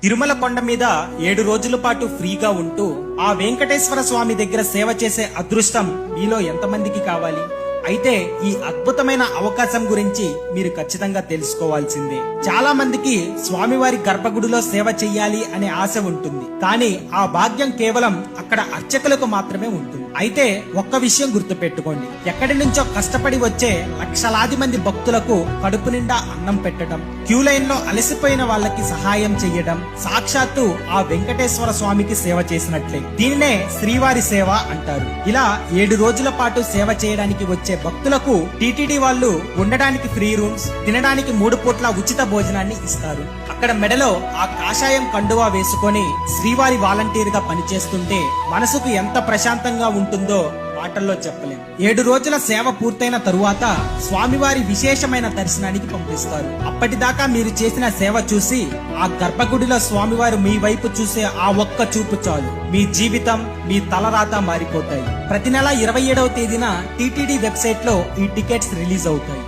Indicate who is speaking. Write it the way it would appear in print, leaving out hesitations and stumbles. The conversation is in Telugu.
Speaker 1: తిరుమల కొండ మీద 7 రోజుల పాటు ఫ్రీగా ఉంటూ ఆ వెంకటేశ్వర స్వామి దగ్గర సేవ చేసే అదృష్టం మీలో ఎంతమందికి కావాలి? అయితే ఈ అద్భుతమైన అవకాశం గురించి మీరు ఖచ్చితంగా తెలుసుకోవాల్సిందే. చాలా మందికి స్వామివారి గర్భగుడిలో సేవ చెయ్యాలి అనే ఆశ ఉంటుంది, కానీ ఆ భాగ్యం కేవలం అక్కడ అర్చకులకు మాత్రమే ఉంటుంది. అయితే ఒక్క విషయం గుర్తు పెట్టుకోండి, ఎక్కడి నుంచో కష్టపడి వచ్చే లక్షలాది మంది భక్తులకు కడుపు నిండా అన్నం పెట్టడం, క్యూ లైన్ లో అలసిపోయిన వాళ్ళకి సహాయం చెయ్యడం సాక్షాత్తు ఆ వెంకటేశ్వర స్వామికి సేవ చేసినట్లే. దీనినే శ్రీవారి సేవ అంటారు. ఇలా 7 రోజుల పాటు సేవ చేయడానికి వచ్చే భక్తులకు టీటీడీ వాళ్ళు ఉండడానికి ఫ్రీ రూమ్స్, తినడానికి 3 పూట్ల ఉచిత భోజనాన్ని ఇస్తారు. అక్కడ మెడలో ఆ కాషాయం కండువా వేసుకొని శ్రీవారి వాలంటీర్ గా పనిచేస్తుంటే మనసుకు ఎంత ప్రశాంతంగా ఉంటుందో మాటల్లో చెప్పలేం. 7 రోజుల సేవ పూర్తయిన తరువాత స్వామివారి విశేషమైన దర్శనానికి పంపిస్తారు. అప్పటిదాకా మీరు చేసిన సేవ చూసి ఆ గర్భగుడిలో స్వామివారు మీ వైపు చూసే ఆ ఒక్క చూపు చాలు, మీ జీవితం, మీ తలరాత మారిపోతాయి. ప్రతి నెల 27వ తేదీన టీటీడీ వెబ్సైట్ లో ఈ టికెట్స్ రిలీజ్ అవుతాయి.